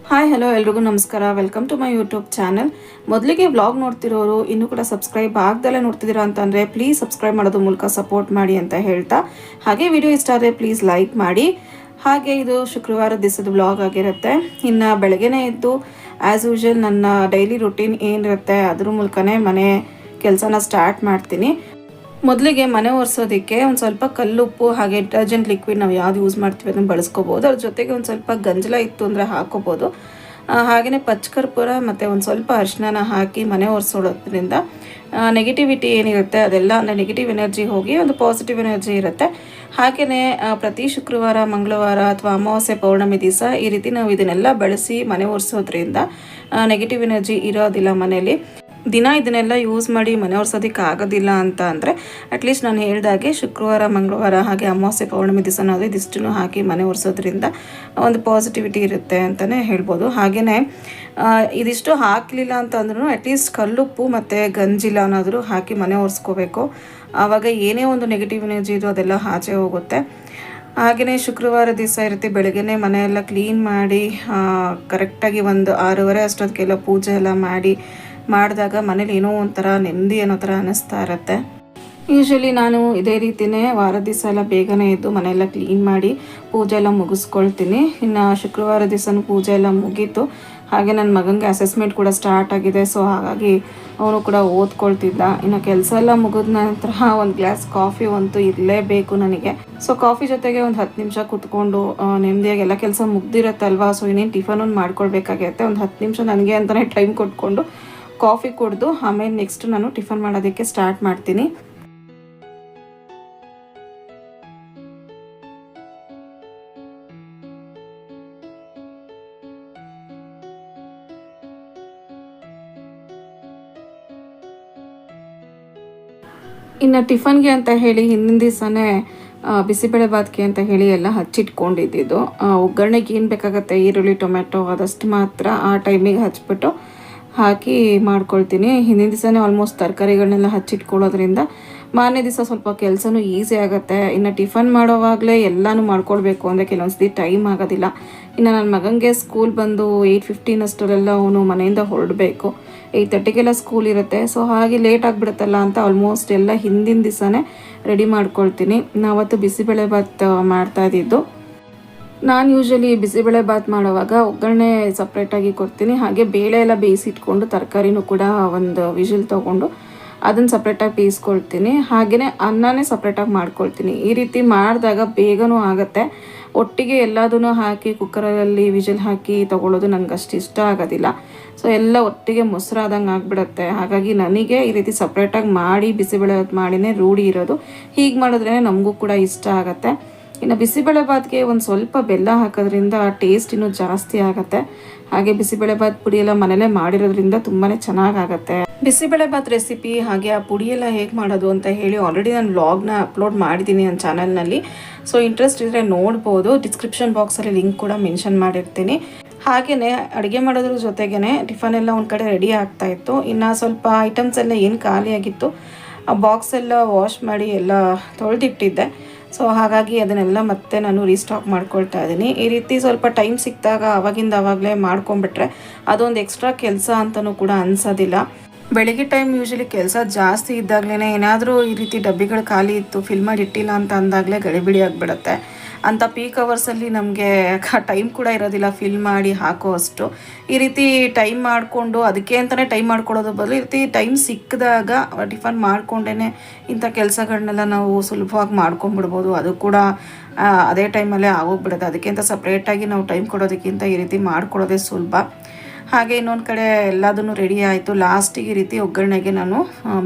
Hi hello ಎಲ್ರಿಗೂ ನಮಸ್ಕಾರ. Welcome to my YouTube channel. ಮೊದಲಿಗೆ ವ್ಲಾಗ್ ನೋಡ್ತಿರೋರು ಇನ್ನೂ ಕೂಡ ಸಬ್ಸ್ಕ್ರೈಬ್ ಆಗ್ದಲ್ಲೇ ನೋಡ್ತಿದ್ದೀರಾ ಅಂತಂದರೆ ಪ್ಲೀಸ್ ಸಬ್ಸ್ಕ್ರೈಬ್ ಮಾಡೋದ್ರ ಮೂಲಕ ಸಪೋರ್ಟ್ ಮಾಡಿ ಅಂತ ಹೇಳ್ತಾ, ಹಾಗೆ ವಿಡಿಯೋ ಇಷ್ಟ ಆದರೆ ಪ್ಲೀಸ್ ಲೈಕ್ ಮಾಡಿ. ಹಾಗೆ ಇದು ಶುಕ್ರವಾರ ದಿವಸದ ವ್ಲಾಗ್ ಆಗಿರುತ್ತೆ. ಇನ್ನು ಬೆಳಗ್ಗೆನೇ ಎದ್ದು ಆ್ಯಸ್ ಯೂಶುವಲ್ ನನ್ನ ಡೈಲಿ ರುಟೀನ್ ಏನಿರುತ್ತೆ ಅದ್ರ ಮೂಲಕನೇ ಮನೆ ಕೆಲಸನ ಸ್ಟಾರ್ಟ್ ಮಾಡ್ತೀನಿ. ಮೊದಲಿಗೆ ಮನೆ ಒರೆಸೋದಕ್ಕೆ ಒಂದು ಸ್ವಲ್ಪ ಕಲ್ಲುಪ್ಪು ಹಾಗೆ ಡಿಟರ್ಜೆಂಟ್ ಲಿಕ್ವಿಡ್ ನಾವು ಯಾವ್ದು ಯೂಸ್ ಮಾಡ್ತೀವಿ ಅದನ್ನು ಬಳಸ್ಕೋಬೋದು. ಅದ್ರ ಜೊತೆಗೆ ಒಂದು ಸ್ವಲ್ಪ ಗಂಜಲ ಇತ್ತು ಅಂದರೆ ಹಾಕೋಬೋದು. ಹಾಗೆಯೇ ಪಚ್ಚಕರ್ಪೂರ ಮತ್ತು ಒಂದು ಸ್ವಲ್ಪ ಅರಿಶಿನ ಹಾಕಿ ಮನೆ ಒರೆಸೋದ್ರಿಂದ ನೆಗೆಟಿವಿಟಿ ಏನಿರುತ್ತೆ ಅದೆಲ್ಲ ಅಂದರೆ ನೆಗೆಟಿವ್ ಎನರ್ಜಿ ಹೋಗಿ ಒಂದು ಪಾಸಿಟಿವ್ ಎನರ್ಜಿ ಇರುತ್ತೆ. ಹಾಗೆಯೇ ಪ್ರತಿ ಶುಕ್ರವಾರ, ಮಂಗಳವಾರ ಅಥವಾ ಅಮಾವಾಸ್ಯೆ, ಪೌರ್ಣಮಿ ದಿವಸ ಈ ರೀತಿ ನಾವು ಇದನ್ನೆಲ್ಲ ಬಳಸಿ ಮನೆ ಒರೆಸೋದ್ರಿಂದ ನೆಗೆಟಿವ್ ಎನರ್ಜಿ ಇರೋದಿಲ್ಲ ಮನೇಲಿ. ದಿನ ಇದನ್ನೆಲ್ಲ ಯೂಸ್ ಮಾಡಿ ಮನೆ ಒರೆಸೋದಕ್ಕೆ ಆಗೋದಿಲ್ಲ ಅಂತ ಅಂದರೆ ಅಟ್ಲೀಸ್ಟ್ ನಾನು ಹೇಳಿದಾಗೆ ಶುಕ್ರವಾರ, ಮಂಗಳವಾರ ಹಾಗೆ ಅಮಾವಾಸ್ಯೆ, ಪೌರ್ಣಮಿ ದಿವಸ ನಾವು ಇದಿಷ್ಟನ್ನು ಹಾಕಿ ಮನೆ ಒರೆಸೋದ್ರಿಂದ ಒಂದು ಪಾಸಿಟಿವಿಟಿ ಇರುತ್ತೆ ಅಂತಲೇ ಹೇಳ್ಬೋದು. ಹಾಗೆಯೇ ಇದಿಷ್ಟು ಹಾಕಲಿಲ್ಲ ಅಂತಂದ್ರೂ ಅಟ್ಲೀಸ್ಟ್ ಕಲ್ಲುಪ್ಪು ಮತ್ತು ಗಂಜಿಲ ಅನ್ನೋದ್ರು ಹಾಕಿ ಮನೆ ಒರೆಸ್ಕೋಬೇಕು. ಆವಾಗ ಏನೇ ಒಂದು ನೆಗೆಟಿವ್ ಎನರ್ಜಿ ಇದು ಅದೆಲ್ಲ ಆಚೆ ಹೋಗುತ್ತೆ. ಹಾಗೆಯೇ ಶುಕ್ರವಾರ ದಿವಸ ಇರುತ್ತೆ, ಬೆಳಗ್ಗೆನೇ ಮನೆಯೆಲ್ಲ ಕ್ಲೀನ್ ಮಾಡಿ ಕರೆಕ್ಟಾಗಿ ಒಂದು 6:30 ಅಷ್ಟೊತ್ತಿಗೆಲ್ಲ ಪೂಜೆ ಎಲ್ಲ ಮಾಡಿದಾಗ ಮನೇಲಿ ಏನೋ ಒಂಥರ ನೆಮ್ಮದಿ ಅನ್ನೋ ಥರ ಅನ್ನಿಸ್ತಾ ಇರುತ್ತೆ. ಯೂಶ್ವಲಿ ನಾನು ಇದೇ ರೀತಿಯೇ ವಾರ ದಿವಸ ಎಲ್ಲ ಬೇಗನೆ ಎದ್ದು ಮನೆಯೆಲ್ಲ ಕ್ಲೀನ್ ಮಾಡಿ ಪೂಜೆ ಎಲ್ಲ ಮುಗಿಸ್ಕೊಳ್ತೀನಿ. ಇನ್ನು ಶುಕ್ರವಾರ ದಿವಸನೂ ಪೂಜೆ ಎಲ್ಲ ಮುಗೀತು. ಹಾಗೆ ನನ್ನ ಮಗನಿಗೆ ಅಸೆಸ್ಮೆಂಟ್ ಕೂಡ ಸ್ಟಾರ್ಟ್ ಆಗಿದೆ. ಸೊ ಹಾಗಾಗಿ ಅವನು ಕೂಡ ಓದ್ಕೊಳ್ತಿದ್ದ. ಇನ್ನು ಕೆಲಸ ಎಲ್ಲ ಮುಗಿದ ನಂತರ ಒಂದು ಗ್ಲಾಸ್ ಕಾಫಿ ಅಂತೂ ಇರಲೇಬೇಕು ನನಗೆ. ಸೊ ಕಾಫಿ ಜೊತೆಗೆ ಒಂದು 10 ನಿಮಿಷ ಕೂತ್ಕೊಂಡು ನೆಮ್ಮದಿಯಾಗಿ ಎಲ್ಲ ಕೆಲಸ ಮುಗ್ದಿರತ್ತಲ್ವ. ಸೊ ಇನ್ನೇನು ಟಿಫನ್ ಮಾಡ್ಕೊಳ್ಬೇಕಾಗಿರುತ್ತೆ. ಒಂದು 10 ನಿಮಿಷ ನನಗೆ ಅಂತಲೇ ಟೈಮ್ ಕೊಟ್ಕೊಂಡು ಕಾಫಿ ಕುಡಿದು ಆಮೇಲೆ ನೆಕ್ಸ್ಟ್ ನಾನು ಟಿಫನ್ ಮಾಡೋದಕ್ಕೆ ಸ್ಟಾರ್ಟ್ ಮಾಡ್ತೀನಿ. ಇನ್ನು ಟಿಫನ್ಗೆ ಅಂತ ಹೇಳಿ ಹಿಂದಿನ ದಿವಸನೇ ಬಿಸಿಬೇಳೆ ಬಾತ್ಗೆ ಅಂತ ಹೇಳಿ ಎಲ್ಲ ಹಚ್ಚಿಟ್ಕೊಂಡಿದ್ದು. ಒಗ್ಗರಣೆಗೆ ಏನು ಬೇಕಾಗುತ್ತೆ, ಈರುಳ್ಳಿ, ಟೊಮೆಟೊ ಅದಷ್ಟು ಮಾತ್ರ ಆ ಟೈಮಿಗೆ ಹಚ್ಬಿಟ್ಟು ಹಾಕಿ ಮಾಡ್ಕೊಳ್ತೀನಿ. ಹಿಂದಿನ ದಿವಸನೇ ಆಲ್ಮೋಸ್ಟ್ ತರಕಾರಿಗಳನ್ನೆಲ್ಲ ಹಚ್ಚಿಟ್ಕೊಳ್ಳೋದ್ರಿಂದ ಮಾರನೇ ದಿವಸ ಸ್ವಲ್ಪ ಕೆಲಸನೂ ಈಸಿ ಆಗುತ್ತೆ. ಇನ್ನು ಟಿಫನ್ ಮಾಡೋವಾಗಲೇ ಎಲ್ಲನೂ ಮಾಡ್ಕೊಳ್ಬೇಕು ಅಂದರೆ ಕೆಲವೊಂದ್ಸತಿ ಟೈಮ್ ಆಗೋದಿಲ್ಲ. ಇನ್ನು ನನ್ನ ಮಗನಿಗೆ ಸ್ಕೂಲ್ ಬಂದು 8:15 ಅಷ್ಟರಲ್ಲೆಲ್ಲ ಅವನು ಮನೆಯಿಂದ ಹೊರಡಬೇಕು. 8:30ಗೆಲ್ಲ ಸ್ಕೂಲ್ ಇರುತ್ತೆ. ಸೊ ಹಾಗೆ ಲೇಟ್ ಆಗಿಬಿಡುತ್ತಲ್ಲ ಅಂತ ಆಲ್ಮೋಸ್ಟ್ ಎಲ್ಲ ಹಿಂದಿನ ದಿವಸನೇ ರೆಡಿ ಮಾಡ್ಕೊಳ್ತೀನಿ. ನಾವತ್ತು ಬಿಸಿಬೇಳೆ ಬಾತ್ ಮಾಡ್ತಾಯಿದ್ದು. ನಾನು ಯೂಶ್ವಲಿ ಬಿಸಿಬೇಳೆ ಬಾತ್ ಮಾಡುವಾಗ ಒಗ್ಗರಣೆ ಸಪ್ರೇಟಾಗಿ ಕೊಡ್ತೀನಿ. ಹಾಗೆ ಬೇಳೆ ಎಲ್ಲ ಬೇಯಿಸಿಟ್ಕೊಂಡು ತರಕಾರಿನೂ ಕೂಡ ಒಂದು ವಿಷಲ್ ತೊಗೊಂಡು ಅದನ್ನು ಸಪ್ರೇಟಾಗಿ ಬೇಯಿಸ್ಕೊಳ್ತೀನಿ. ಹಾಗೆಯೇ ಅನ್ನನೇ ಸಪ್ರೇಟಾಗಿ ಮಾಡ್ಕೊಳ್ತೀನಿ. ಈ ರೀತಿ ಮಾಡಿದಾಗ ಬೇಗನೂ ಆಗುತ್ತೆ. ಒಟ್ಟಿಗೆ ಎಲ್ಲದೂ ಹಾಕಿ ಕುಕ್ಕರಲ್ಲಿ ವಿಷಲ್ ಹಾಕಿ ತೊಗೊಳ್ಳೋದು ನನಗೆ ಅಷ್ಟು ಇಷ್ಟ ಆಗೋದಿಲ್ಲ. ಸೊ ಎಲ್ಲ ಒಟ್ಟಿಗೆ ಮೊಸರಾದಂಗೆ ಆಗಿಬಿಡುತ್ತೆ. ಹಾಗಾಗಿ ನನಗೆ ಈ ರೀತಿ ಸಪ್ರೇಟಾಗಿ ಮಾಡಿ ಬಿಸಿಬೇಳೆ ಬಾತ್ ಮಾಡಿನೇ ರೂಢಿ ಇರೋದು. ಹೀಗೆ ಮಾಡಿದ್ರೇ ನಮಗೂ ಕೂಡ ಇಷ್ಟ ಆಗುತ್ತೆ. ಇನ್ನು ಬಿಸಿಬೇಳೆ ಬಾತ್ಗೆ ಒಂದು ಸ್ವಲ್ಪ ಬೆಲ್ಲ ಹಾಕೋದ್ರಿಂದ ಟೇಸ್ಟ್ ಇನ್ನೂ ಜಾಸ್ತಿ ಆಗುತ್ತೆ. ಹಾಗೆ ಬಿಸಿಬೇಳೆ ಬಾತ್ ಪುಡಿ ಎಲ್ಲ ಮನೇಲೇ ಮಾಡಿರೋದ್ರಿಂದ ತುಂಬಾ ಚೆನ್ನಾಗಾಗತ್ತೆ. ಬಿಸಿಬೇಳೆ ಬಾತ್ ರೆಸಿಪಿ ಹಾಗೆ ಆ ಪುಡಿಯೆಲ್ಲ ಹೇಗೆ ಮಾಡೋದು ಅಂತ ಹೇಳಿ ಆಲ್ರೆಡಿ ನಾನು ವ್ಲಾಗ್ನ ಅಪ್ಲೋಡ್ ಮಾಡಿದ್ದೀನಿ ನನ್ನ ಚಾನಲ್ನಲ್ಲಿ. ಸೊ ಇಂಟ್ರೆಸ್ಟ್ ಇದ್ದರೆ ನೋಡ್ಬೋದು. ಡಿಸ್ಕ್ರಿಪ್ಷನ್ ಬಾಕ್ಸಲ್ಲಿ ಲಿಂಕ್ ಕೂಡ ಮೆನ್ಷನ್ ಮಾಡಿರ್ತೀನಿ. ಹಾಗೆಯೇ ಅಡುಗೆ ಮಾಡೋದ್ರ ಜೊತೆಗೇ ಟಿಫನ್ ಎಲ್ಲ ಒಂದು ಕಡೆ ರೆಡಿ ಆಗ್ತಾಯಿತ್ತು. ಇನ್ನು ಸ್ವಲ್ಪ ಐಟಮ್ಸ್ ಎಲ್ಲ ಏನು ಖಾಲಿಯಾಗಿತ್ತು ಆ ಬಾಕ್ಸ್ ಎಲ್ಲ ವಾಶ್ ಮಾಡಿ ಎಲ್ಲ ತೊಳೆದಿಟ್ಟಿದ್ದೆ. ಸೊ ಹಾಗಾಗಿ ಅದನ್ನೆಲ್ಲ ಮತ್ತೆ ನಾನು ರೀಸ್ಟಾಕ್ ಮಾಡ್ಕೊಳ್ತಾ ಇದ್ದೀನಿ. ಈ ರೀತಿ ಸ್ವಲ್ಪ ಟೈಮ್ ಸಿಕ್ಕಿದಾಗ ಆವಾಗಲೇ ಮಾಡ್ಕೊಂಬಿಟ್ರೆ ಅದೊಂದು ಎಕ್ಸ್ಟ್ರಾ ಕೆಲಸ ಅಂತಲೂ ಕೂಡ ಅನಿಸೋದಿಲ್ಲ. ಬೆಳಗ್ಗೆ ಟೈಮ್ ಯೂಶ್ವಲಿ ಕೆಲಸ ಜಾಸ್ತಿ ಇದ್ದಾಗಲೇ ಏನಾದರೂ ಈ ರೀತಿ ಡಬ್ಬಿಗಳು ಖಾಲಿ ಇತ್ತು ಫಿಲ್ ಮಾಡಿ ಇಟ್ಟಿಲ್ಲ ಅಂತ ಅಂದಾಗಲೇ ಗಡಿಬಿಡಿ ಆಗಿಬಿಡುತ್ತೆ. ಅಂಥ ಪೀಕ್ ಅವರ್ಸಲ್ಲಿ ನಮಗೆ ಟೈಮ್ ಕೂಡ ಇರೋದಿಲ್ಲ ಫಿಲ್ ಮಾಡಿ ಹಾಕೋ ಅಷ್ಟು. ಈ ರೀತಿ ಟೈಮ್ ಮಾಡಿಕೊಂಡು ಅದಕ್ಕೆ ಅಂತಲೇ ಟೈಮ್ ಮಾಡ್ಕೊಳ್ಳೋದು ಬದಲು ಈ ರೀತಿ ಟೈಮ್ ಸಿಕ್ಕಿದಾಗ ಟಿಫನ್ ಮಾಡಿಕೊಂಡೇ ಇಂಥ ಕೆಲಸಗಳನ್ನೆಲ್ಲ ನಾವು ಸುಲಭವಾಗಿ ಮಾಡ್ಕೊಂಬಿಡ್ಬೋದು. ಅದು ಕೂಡ ಅದೇ ಟೈಮಲ್ಲೇ ಆಗೋಗ್ಬಿಡುತ್ತೆ. ಅದಕ್ಕೆ ಅಂತ ಸಪ್ರೇಟಾಗಿ ನಾವು ಟೈಮ್ ಕೊಡೋದಕ್ಕಿಂತ ಈ ರೀತಿ ಮಾಡ್ಕೊಳ್ಳೋದೇ ಸುಲಭ. ಹಾಗೆ ಇನ್ನೊಂದು ಕಡೆ ಎಲ್ಲದನ್ನು ರೆಡಿ ಆಯಿತು. ಲಾಸ್ಟಿಗೆ ಈ ರೀತಿ ಒಗ್ಗರಣೆಗೆ ನಾನು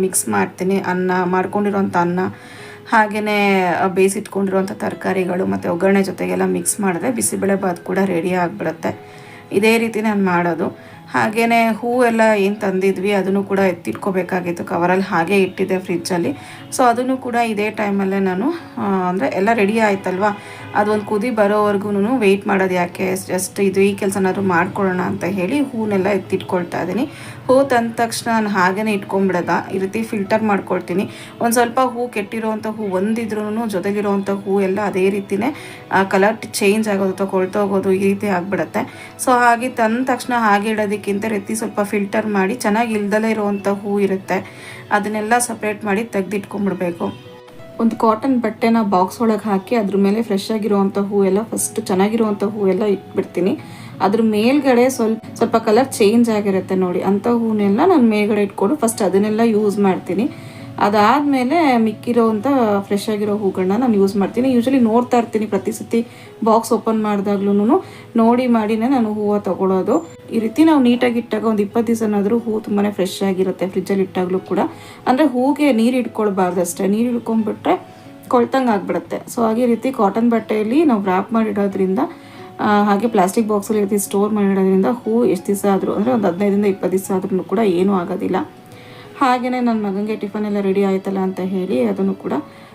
ಮಿಕ್ಸ್ ಮಾಡ್ತೀನಿ. ಅನ್ನ ಮಾಡ್ಕೊಂಡಿರೋಂಥ ಅನ್ನ ಹಾಗೆಯೇ ಬೇಯಿಸಿಟ್ಕೊಂಡಿರುವಂಥ ತರಕಾರಿಗಳು ಮತ್ತು ಒಗ್ಗರಣೆ ಜೊತೆಗೆಲ್ಲ ಮಿಕ್ಸ್ ಮಾಡಿದ್ರೆ ಬಿಸಿಬೇಳೆ ಬಾತ್ ಕೂಡ ರೆಡಿ ಆಗಿಬಿಡುತ್ತೆ. ಇದೇ ರೀತಿ ನಾನು ಮಾಡೋದು. ಹಾಗೆಯೇ ಹೂವೆಲ್ಲ ಏನು ತಂದಿದ್ವಿ ಅದನ್ನು ಕೂಡ ಎತ್ತಿಟ್ಕೋಬೇಕಾಗಿತ್ತು. ಕವರಲ್ಲಿ ಹಾಗೆ ಇಟ್ಟಿದ್ದೆ ಫ್ರಿಜ್ಜಲ್ಲಿ. ಸೊ ಅದನ್ನು ಕೂಡ ಇದೇ ಟೈಮಲ್ಲೇ ನಾನು ಅಂದರೆ ಎಲ್ಲ ರೆಡಿ ಆಯ್ತಲ್ವ ಅದೊಂದು ಕುದಿ ಬರೋವರೆಗೂ ವೆಯ್ಟ್ ಮಾಡೋದು ಯಾಕೆ, ಜಸ್ಟ್ ಇದು ಈ ಕೆಲಸನಾದ್ರು ಮಾಡ್ಕೊಳ್ಳೋಣ ಅಂತ ಹೇಳಿ ಹೂನೆಲ್ಲ ಎತ್ತಿಟ್ಕೊಳ್ತಾ ಇದ್ದೀನಿ. ಹೂ ತಂದ ತಕ್ಷಣ ನಾನು ಹಾಗೇ ಇಟ್ಕೊಂಡ್ಬಿಡೋದ, ಈ ರೀತಿ ಫಿಲ್ಟರ್ ಮಾಡ್ಕೊಳ್ತೀನಿ. ಒಂದು ಸ್ವಲ್ಪ ಹೂ ಕೆಟ್ಟಿರೋವಂಥ ಹೂ ಒಂದಿದ್ರೂ ಜೊತೆಗಿರೋವಂಥ ಹೂ ಎಲ್ಲ ಅದೇ ರೀತಿಯೇ ಕಲರ್ ಚೇಂಜ್ ಆಗೋದು ಅಥವಾ ಕೊಳ್ತೋಗೋದು ಈ ರೀತಿ ಆಗಿಬಿಡುತ್ತೆ. ಸೊ ಹಾಗೆ ತಂದ ತಕ್ಷಣ ಹಾಗೆ ಇಡೋದಕ್ಕಿಂತ ರೀತಿ ಸ್ವಲ್ಪ ಫಿಲ್ಟರ್ ಮಾಡಿ ಚೆನ್ನಾಗಿ ಇಲ್ದಲೇ ಇರುವಂಥ ಹೂ ಇರುತ್ತೆ ಅದನ್ನೆಲ್ಲ ಸಪ್ರೇಟ್ ಮಾಡಿ ತೆಗೆದಿಟ್ಕೊಂಡ್ಬಿಡ್ಬೇಕು. ಒಂದು ಕಾಟನ್ ಬಟ್ಟೆನ ಬಾಕ್ಸ್ ಒಳಗೆ ಹಾಕಿ ಅದ್ರ ಮೇಲೆ ಫ್ರೆಶ್ ಆಗಿರುವಂಥ ಹೂ ಎಲ್ಲ ಫಸ್ಟ್ ಚೆನ್ನಾಗಿರುವಂಥ ಹೂ ಎಲ್ಲ ಇಟ್ಬಿಡ್ತೀನಿ. ಅದ್ರ ಮೇಲ್ಗಡೆ ಸ್ವಲ್ಪ ಕಲರ್ ಚೇಂಜ್ ಆಗಿರುತ್ತೆ ನೋಡಿ, ಅಂಥ ಹೂನೆಲ್ಲ ನಾನು ಮೇಲ್ಗಡೆ ಇಟ್ಕೊಂಡು ಫಸ್ಟ್ ಅದನ್ನೆಲ್ಲ ಯೂಸ್ ಮಾಡ್ತೀನಿ. ಅದಾದಮೇಲೆ ಮಿಕ್ಕಿರೋವಂಥ ಫ್ರೆಶ್ ಆಗಿರೋ ಹೂಗಳನ್ನ ನಾನು ಯೂಸ್ ಮಾಡ್ತೀನಿ. ಯೂಶ್ವಲಿ ನೋಡ್ತಾ ಇರ್ತೀನಿ, ಪ್ರತಿ ಸತಿ ಬಾಕ್ಸ್ ಓಪನ್ ಮಾಡಿದಾಗ್ಲೂ ನೋಡಿ ಮಾಡಿನೇ ನಾನು ಹೂವು ತೊಗೊಳೋದು. ಈ ರೀತಿ ನಾವು ನೀಟಾಗಿ ಇಟ್ಟಾಗ ಒಂದು 20 ದಿವಸನಾದರೂ ಹೂ ತುಂಬಾ ಫ್ರೆಶ್ ಆಗಿರುತ್ತೆ ಫ್ರಿಜ್ಜಲ್ಲಿ ಇಟ್ಟಾಗಲೂ ಕೂಡ. ಅಂದರೆ ಹೂಗೆ ನೀರು ಇಟ್ಕೊಳ್ಬಾರ್ದು ಅಷ್ಟೇ, ನೀರು ಇಟ್ಕೊಂಡ್ಬಿಟ್ರೆ ಕೊಳ್ತಂಗೆ ಆಗಿಬಿಡುತ್ತೆ. ಸೊ ಹಾಗೆ ಈ ರೀತಿ ಕಾಟನ್ ಬಟ್ಟೆಯಲ್ಲಿ ನಾವು ವ್ರಾಪ್ ಮಾಡಿಡೋದ್ರಿಂದ ಹಾಗೆ ಪ್ಲಾಸ್ಟಿಕ್ ಬಾಕ್ಸಲ್ಲಿ ರೀತಿ ಸ್ಟೋರ್ ಮಾಡಿಡೋದ್ರಿಂದ ಹೂ ಎಷ್ಟು ದಿವಸ ಆದರೂ ಅಂದರೆ ಒಂದು 15ರಿಂದ 20 ದಿವಸ ಆದ್ರೂ ಕೂಡ ಏನೂ ಆಗೋದಿಲ್ಲ. ಹಾಗೆಯೇ ನನ್ನ ಮಗನಿಗೆ ಟಿಫನ್ ಎಲ್ಲ ರೆಡಿ ಆಯ್ತಲ್ಲ ಅಂತ ಹೇಳಿ ಅದನ್ನು ಕೂಡ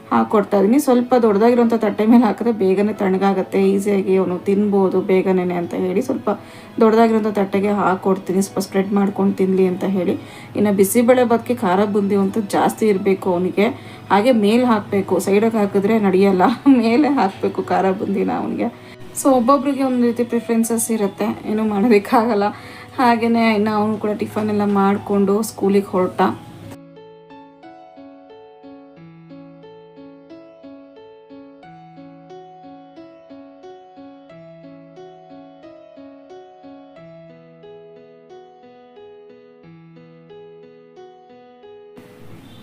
ಹಾಕ್ಕೊಡ್ತಾ ಇದ್ದೀನಿ. ಸ್ವಲ್ಪ ದೊಡ್ಡದಾಗಿರೋಂಥ ತಟ್ಟೆ ಮೇಲೆ ಹಾಕಿದ್ರೆ ಬೇಗನೆ ತಣ್ಣಗಾಗುತ್ತೆ, ಈಸಿಯಾಗಿ ಅವನು ತಿನ್ಬೋದು ಬೇಗನೆ ಅಂತ ಹೇಳಿ ಸ್ವಲ್ಪ ದೊಡ್ಡದಾಗಿರೋಂಥ ತಟ್ಟೆಗೆ ಹಾಕ್ಕೊಡ್ತೀನಿ, ಸ್ವಲ್ಪ ಸ್ಪ್ರೆಡ್ ಮಾಡ್ಕೊಂಡು ತಿನ್ನಲಿ ಅಂತ ಹೇಳಿ. ಇನ್ನು ಬಿಸಿಬೇಳೆ ಬಾತ್ಗೆ ಖಾರ ಬುಂದಿ ಅಂತೂ ಜಾಸ್ತಿ ಇರಬೇಕು ಅವನಿಗೆ. ಹಾಗೆ ಮೇಲೆ ಹಾಕಬೇಕು, ಸೈಡಿಗೆ ಹಾಕಿದ್ರೆ ನಡೆಯಲ್ಲ, ಮೇಲೆ ಹಾಕಬೇಕು ಖಾರ ಬುಂದಿನ ಅವನಿಗೆ. ಸೊ ಒಬ್ಬೊಬ್ರಿಗೆ ಒಂದು ರೀತಿ ಪ್ರಿಫರೆನ್ಸಸ್ ಇರುತ್ತೆ, ಏನೂ ಮಾಡೋದಕ್ಕಾಗಲ್ಲ. ಹಾಗೆಯೇ ಇನ್ನು ಅವನು ಕೂಡ ಟಿಫನ್ ಎಲ್ಲ ಮಾಡಿಕೊಂಡು ಸ್ಕೂಲಿಗೆ ಹೊರಟ.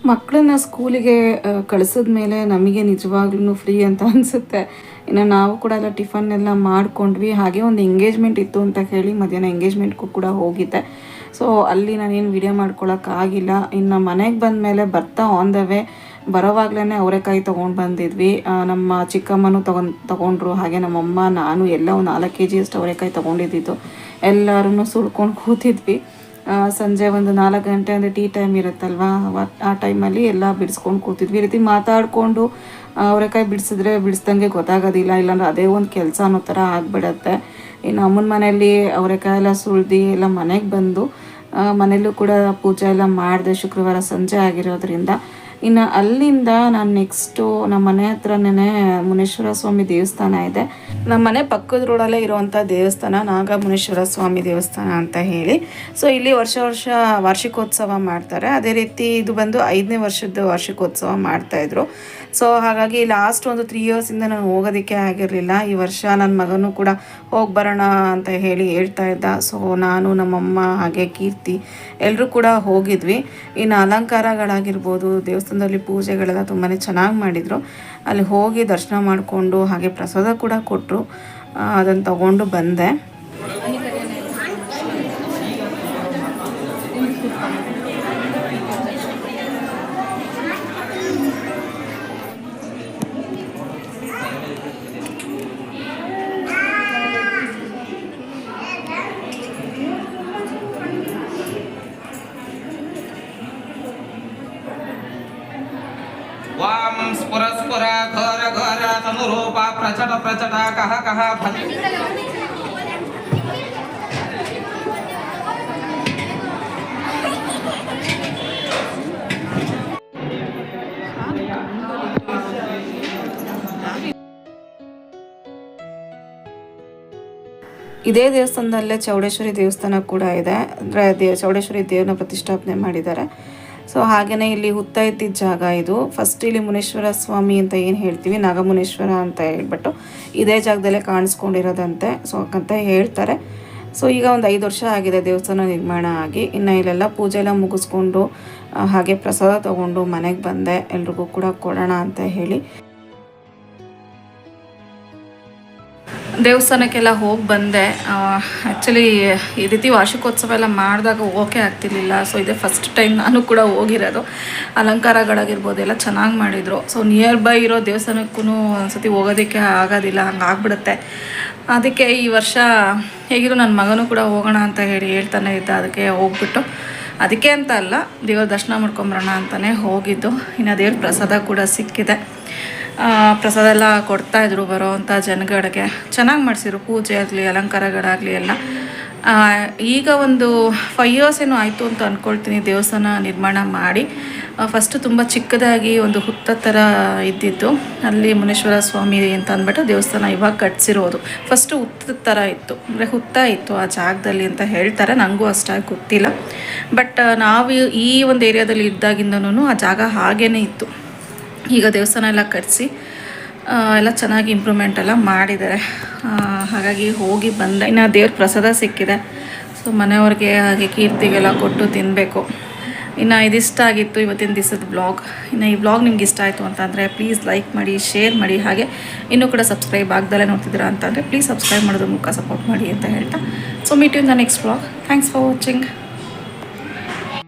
ಮಕ್ಕಳನ್ನ ಸ್ಕೂಲಿಗೆ ಕಳಿಸಿದ ಮೇಲೆ ನಮಗೆ ನಿಜವಾಗ್ಲೂ ಫ್ರೀ ಅಂತ ಅನಿಸುತ್ತೆ. ಇನ್ನು ನಾವು ಕೂಡ ಎಲ್ಲ ಟಿಫನ್ ಎಲ್ಲ ಮಾಡ್ಕೊಂಡ್ವಿ. ಹಾಗೆ ಒಂದು ಎಂಗೇಜ್ಮೆಂಟ್ ಇತ್ತು ಅಂತ ಹೇಳಿ ಮಧ್ಯಾಹ್ನ ಎಂಗೇಜ್ಮೆಂಟ್ಗೂ ಕೂಡ ಹೋಗಿದ್ದೆ. ಸೊ ಅಲ್ಲಿ ನಾನೇನು ವಿಡಿಯೋ ಮಾಡ್ಕೊಳಕ್ಕಾಗಿಲ್ಲ. ಇನ್ನು ಮನೆಗೆ ಬಂದ ಮೇಲೆ ಬರ್ತಾ ಆನ್ ದ ವೇ ಬರೋವಾಗ್ಲೇ ಅವರೆಕಾಯಿ ತೊಗೊಂಡು ಬಂದಿದ್ವಿ. ನಮ್ಮ ಚಿಕ್ಕಮ್ಮನೂ ತೊಗೊಂಡ್ರು, ಹಾಗೆ ನಮ್ಮಮ್ಮ ನಾನು ಎಲ್ಲ ಒಂದು 4 kg ಅಷ್ಟು ಅವರೆಕಾಯಿ ತೊಗೊಂಡಿದ್ದು. ಎಲ್ಲರೂ ಸುಳ್ಕೊಂಡು ಕೂತಿದ್ವಿ. ಸಂಜೆ ಒಂದು 4 ಗಂಟೆ ಅಂದರೆ ಟೀ ಟೈಮ್ ಇರುತ್ತಲ್ವ, ಆ ಟೈಮಲ್ಲಿ ಎಲ್ಲ ಬಿಡಿಸ್ಕೊಂಡು ಕೂತಿದ್ವಿ. ಈ ರೀತಿ ಮಾತಾಡಿಕೊಂಡು ಅವರೆಕಾಯಿ ಬಿಡಿಸ್ದಂಗೆ ಗೊತ್ತಾಗೋದಿಲ್ಲ, ಇಲ್ಲಾಂದ್ರೆ ಅದೇ ಒಂದು ಕೆಲಸ ಅನ್ನೋ ಥರ ಆಗಿಬಿಡತ್ತೆ. ಇನ್ನು ಅಮ್ಮನ ಮನೆಯಲ್ಲಿ ಅವರೆಕಾಯಿ ಎಲ್ಲ ಸುಳ್ದು ಎಲ್ಲ ಮನೆಗೆ ಬಂದು ಮನೆಯಲ್ಲೂ ಕೂಡ ಪೂಜೆ ಎಲ್ಲ ಮಾಡಿದೆ, ಶುಕ್ರವಾರ ಸಂಜೆ ಆಗಿರೋದ್ರಿಂದ. ಇನ್ನು ಅಲ್ಲಿಂದ ನಾನು ನೆಕ್ಸ್ಟು ನಮ್ಮ ಮನೆ ಹತ್ರನೇ ಮುನೇಶ್ವರ ಸ್ವಾಮಿ ದೇವಸ್ಥಾನ ಇದೆ. ನಮ್ಮ ಮನೆ ಪಕ್ಕದ ರೋಡಲ್ಲೇ ಇರುವಂಥ ದೇವಸ್ಥಾನ ನಾಗ ಮುನೇಶ್ವರ ಸ್ವಾಮಿ ದೇವಸ್ಥಾನ ಅಂತ ಹೇಳಿ. ಸೊ ಇಲ್ಲಿ ವರ್ಷ ವಾರ್ಷಿಕೋತ್ಸವ ಮಾಡ್ತಾರೆ. ಅದೇ ರೀತಿ ಇದು ಬಂದು 5ನೇ ವರ್ಷದ ವಾರ್ಷಿಕೋತ್ಸವ ಮಾಡ್ತಾಯಿದ್ರು. ಸೊ ಹಾಗಾಗಿ ಲಾಸ್ಟ್ ಒಂದು 3 ಇಯರ್ಸಿಂದ ನಾನು ಹೋಗೋದಕ್ಕೆ ಆಗಿರಲಿಲ್ಲ. ಈ ವರ್ಷ ನನ್ನ ಮಗನೂ ಕೂಡ ಹೋಗಿ ಬರೋಣ ಅಂತ ಹೇಳಿ ಹೇಳ್ತಾ ಇದ್ದ. ಸೊ ನಾನು, ನಮ್ಮಮ್ಮ, ಹಾಗೆ ಕೀರ್ತಿ ಎಲ್ಲರೂ ಕೂಡ ಹೋಗಿದ್ವಿ. ಇನ್ನು ಅಲಂಕಾರಗಳಾಗಿರ್ಬೋದು, ದೇವಸ್ಥಾನದಲ್ಲಿ ಪೂಜೆಗಳೆಲ್ಲ ತುಂಬಾ ಚೆನ್ನಾಗಿ ಮಾಡಿದರು. ಅಲ್ಲಿ ಹೋಗಿ ದರ್ಶನ ಮಾಡಿಕೊಂಡು ಹಾಗೆ ಪ್ರಸಾದ ಕೂಡ ಕೊಟ್ಟರು, ಅದನ್ನು ತಗೊಂಡು ಬಂದೆ. वाम स्पुर स्पुर घोर घोर तनुरूपा प्रचट प्रचट कह कह ಇದೇ ದೇವಸ್ಥಾನದಲ್ಲೇ ಚೌಡೇಶ್ವರಿ ದೇವಸ್ಥಾನ ಕೂಡ ಇದೆ. ಅಂದರೆ ಚೌಡೇಶ್ವರಿ ದೇವ್ರನ್ನ ಪ್ರತಿಷ್ಠಾಪನೆ ಮಾಡಿದ್ದಾರೆ. ಸೊ ಹಾಗೆಯೇ ಇಲ್ಲಿ ಹುತ್ತ ಇದ್ದಿದ್ದ ಜಾಗ ಇದು. ಫಸ್ಟ್ ಇಲ್ಲಿ ಮುನೇಶ್ವರ ಸ್ವಾಮಿ ಅಂತ ಏನು ಹೇಳ್ತೀವಿ, ನಾಗಮುನೇಶ್ವರ ಅಂತ ಹೇಳ್ಬಿಟ್ಟು ಇದೇ ಜಾಗದಲ್ಲೇ ಕಾಣಿಸ್ಕೊಂಡಿರೋದಂತೆ. ಸೊ ಅಂತ ಹೇಳ್ತಾರೆ. ಸೊ ಈಗ ಒಂದು 5 ವರ್ಷ ಆಗಿದೆ ದೇವಸ್ಥಾನ ನಿರ್ಮಾಣ ಆಗಿ. ಇನ್ನು ಇಲ್ಲೆಲ್ಲ ಪೂಜೆ ಎಲ್ಲ ಮುಗಿಸ್ಕೊಂಡು ಹಾಗೆ ಪ್ರಸಾದ ತೊಗೊಂಡು ಮನೆಗೆ ಬಂದೆ, ಎಲ್ರಿಗೂ ಕೂಡ ಕೊಡೋಣ ಅಂತ ಹೇಳಿ. ದೇವಸ್ಥಾನಕ್ಕೆಲ್ಲ ಹೋಗಿ ಬಂದೆ. ಆ್ಯಕ್ಚುಲಿ ಈ ರೀತಿ ವಾರ್ಷಿಕೋತ್ಸವ ಎಲ್ಲ ಮಾಡಿದಾಗ ಓಕೆ ಆಗ್ತಿರ್ಲಿಲ್ಲ. ಸೊ ಇದೇ ಫಸ್ಟ್ ಟೈಮ್ ನಾನು ಕೂಡ ಹೋಗಿರೋದು. ಅಲಂಕಾರಗಳಾಗಿರ್ಬೋದು ಎಲ್ಲ ಚೆನ್ನಾಗಿ ಮಾಡಿದರು. ಸೊ ನಿಯರ್ ಬೈ ಇರೋ ದೇವಸ್ಥಾನಕ್ಕೂ ಒಂದ್ಸತಿ ಹೋಗೋದಕ್ಕೆ ಆಗೋದಿಲ್ಲ, ಹಂಗೆ ಆಗ್ಬಿಡುತ್ತೆ. ಅದಕ್ಕೆ ಈ ವರ್ಷ ಹೇಗಿರೋ ನನ್ನ ಮಗನೂ ಕೂಡ ಹೋಗೋಣ ಅಂತ ಹೇಳಿ ಹೇಳ್ತಾನೆ ಇದ್ದ. ಅದಕ್ಕೆ ಹೋಗ್ಬಿಟ್ಟು ಅದಕ್ಕೆ ಅಂತ ಅಲ್ಲ, ದೇವ್ರ ದರ್ಶನ ಮಾಡ್ಕೊಂಬರೋಣ ಅಂತಲೇ ಹೋಗಿದ್ದು. ಇನ್ನು ದೇವ್ರ ಪ್ರಸಾದ ಕೂಡ ಸಿಕ್ಕಿದೆ. ಪ್ರಸಾದ ಎಲ್ಲ ಕೊಡ್ತಾಯಿದ್ರು ಬರೋ ಅಂಥ ಜನಗಳಿಗೆ. ಚೆನ್ನಾಗಿ ಮಾಡಿಸಿದ್ರು, ಪೂಜೆ ಆಗಲಿ ಅಲಂಕಾರಗಳಾಗಲಿ ಎಲ್ಲ. ಈಗ ಒಂದು 5 years ಏನೋ ಆಯಿತು ಅಂತ ಅಂದ್ಕೊಳ್ತೀನಿ ದೇವಸ್ಥಾನ ನಿರ್ಮಾಣ ಮಾಡಿ. ಫಸ್ಟು ತುಂಬ ಚಿಕ್ಕದಾಗಿ ಒಂದು ಹುತ್ತ ಥರ ಇದ್ದಿದ್ದು, ಅಲ್ಲಿ ಮುನೇಶ್ವರ ಸ್ವಾಮಿ ಅಂತ ಅಂದ್ಬಿಟ್ಟು ದೇವಸ್ಥಾನ ಇವಾಗ ಕಟ್ಸಿರೋದು. ಫಸ್ಟು ಹುತ್ತದ ಥರ ಇತ್ತು, ಅಂದರೆ ಹುತ್ತ ಇತ್ತು ಆ ಜಾಗದಲ್ಲಿ ಅಂತ ಹೇಳ್ತಾರೆ, ನನಗೂ ಅಷ್ಟಾಗಿ ಗೊತ್ತಿಲ್ಲ. ಬಟ್ ನಾವು ಈ ಒಂದು ಏರಿಯಾದಲ್ಲಿ ಇದ್ದಾಗಿಂದನೂ ಆ ಜಾಗ ಹಾಗೇ ಇತ್ತು. ಈಗ ದೇವಸ್ಥಾನ ಎಲ್ಲ ಕಟ್ಟಿಸಿ ಎಲ್ಲ ಚೆನ್ನಾಗಿ ಇಂಪ್ರೂವ್ಮೆಂಟ್ ಎಲ್ಲ ಮಾಡಿದ್ದಾರೆ. ಹಾಗಾಗಿ ಹೋಗಿ ಬಂದೆ. ಇನ್ನು ದೇವ್ರ ಪ್ರಸಾದ ಸಿಕ್ಕಿದೆ. ಸೊ ಮನೆಯವ್ರಿಗೆ ಹಾಗೆ ಕೀರ್ತಿಗೆಲ್ಲ ಕೊಟ್ಟು ತಿನ್ನಬೇಕು. ಇನ್ನು ಇದಿಷ್ಟ ಆಗಿತ್ತು ಇವತ್ತಿನ ದಿವಸದ ಬ್ಲಾಗ್. ಇನ್ನು ಈ ಬ್ಲಾಗ್ ನಿಮ್ಗೆ ಇಷ್ಟ ಆಯಿತು ಅಂತಂದರೆ ಪ್ಲೀಸ್ ಲೈಕ್ ಮಾಡಿ, ಶೇರ್ ಮಾಡಿ. ಹಾಗೆ ಇನ್ನೂ ಕೂಡ ಸಬ್ಸ್ಕ್ರೈಬ್ ಆಗ್ದಲೇ ನೋಡ್ತಿದ್ದೀರಾ ಅಂತಂದರೆ ಪ್ಲೀಸ್ ಸಬ್ಸ್ಕ್ರೈಬ್ ಮಾಡೋದ್ರ ಮೂಲಕ ಸಪೋರ್ಟ್ ಮಾಡಿ ಅಂತ ಹೇಳ್ತಾ, so meet you in the next blog. Thanks for watching.